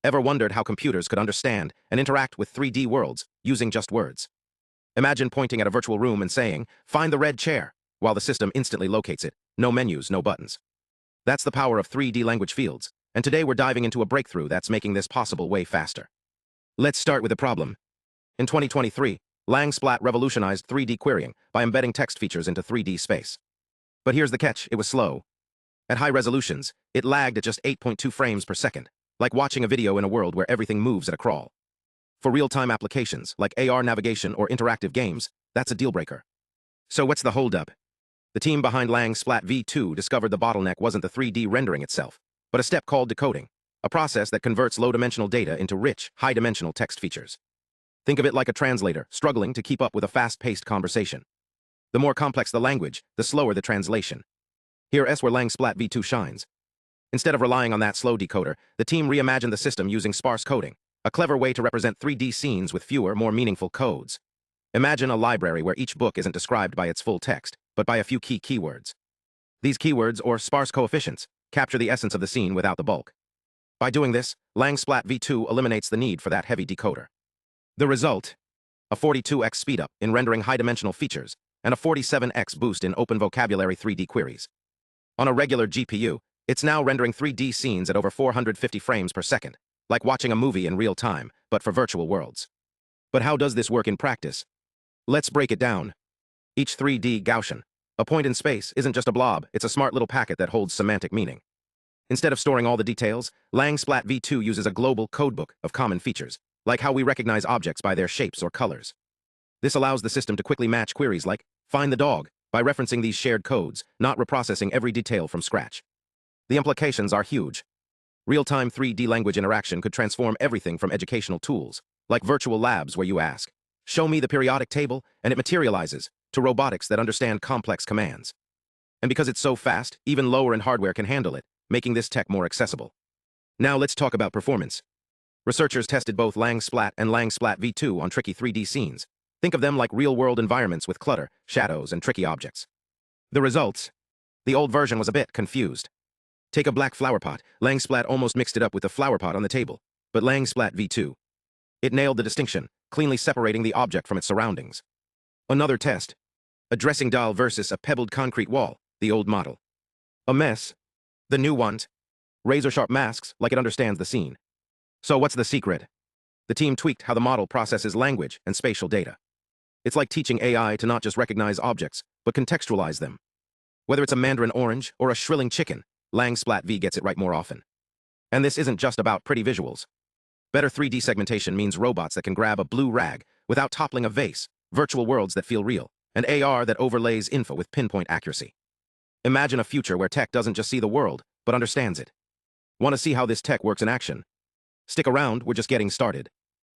Ever wondered how computers could understand and interact with 3D worlds using just words? Imagine pointing at a virtual room and saying, "Find the red chair," while the system instantly locates it. No menus, no buttons. That's the power of 3D language fields, and today we're diving into a breakthrough that's making this possible way faster. Let's start with a problem. In 2023, LangSplat revolutionized 3D querying by embedding text features into 3D space. But here's the catch: it was slow. At high resolutions, it lagged at just 8.2 frames per second, like watching a video in a world where everything moves at a crawl. For real-time applications, like AR navigation or interactive games, that's a deal-breaker. So what's the holdup? The team behind LangSplatV2 discovered the bottleneck wasn't the 3D rendering itself, but a step called decoding, a process that converts low-dimensional data into rich, high-dimensional text features. Think of it like a translator struggling to keep up with a fast-paced conversation. The more complex the language, the slower the translation. Here's where LangSplatV2 shines. Instead of relying on that slow decoder, the team reimagined the system using sparse coding, a clever way to represent 3D scenes with fewer, more meaningful codes. Imagine a library where each book isn't described by its full text, but by a few key keywords. These keywords, or sparse coefficients, capture the essence of the scene without the bulk. By doing this, LangSplatV2 eliminates the need for that heavy decoder. The result? A 42x speedup in rendering high-dimensional features, and a 47x boost in open vocabulary 3D queries. On a regular GPU, it's now rendering 3D scenes at over 450 frames per second, like watching a movie in real time, but for virtual worlds. But how does this work in practice? Let's break it down. Each 3D Gaussian, a point in space, isn't just a blob, it's a smart little packet that holds semantic meaning. Instead of storing all the details, LangSplatV2 uses a global codebook of common features, like how we recognize objects by their shapes or colors. This allows the system to quickly match queries like, "Find the dog," by referencing these shared codes, not reprocessing every detail from scratch. The implications are huge. Real-time 3D language interaction could transform everything from educational tools, like virtual labs where you ask, "Show me the periodic table," and it materializes, to robotics that understand complex commands. And because it's so fast, even lower-end hardware can handle it, making this tech more accessible. Now let's talk about performance. Researchers tested both LangSplat and LangSplatV2 on tricky 3D scenes. Think of them like real-world environments with clutter, shadows, and tricky objects. The results? The old version was a bit confused. Take a black flower pot. LangSplat almost mixed it up with the flower pot on the table, but LangSplatV2, it nailed the distinction, cleanly separating the object from its surroundings. Another test. A dressing doll versus a pebbled concrete wall, the old model. A mess. The new ones. Razor-sharp masks, like it understands the scene. So what's the secret? The team tweaked how the model processes language and spatial data. It's like teaching AI to not just recognize objects, but contextualize them. Whether it's a mandarin orange or a shrilling chicken, LangSplatV gets it right more often. And this isn't just about pretty visuals. Better 3D segmentation means robots that can grab a blue rag without toppling a vase, virtual worlds that feel real, and AR that overlays info with pinpoint accuracy. Imagine a future where tech doesn't just see the world, but understands it. Want to see how this tech works in action? Stick around, we're just getting started.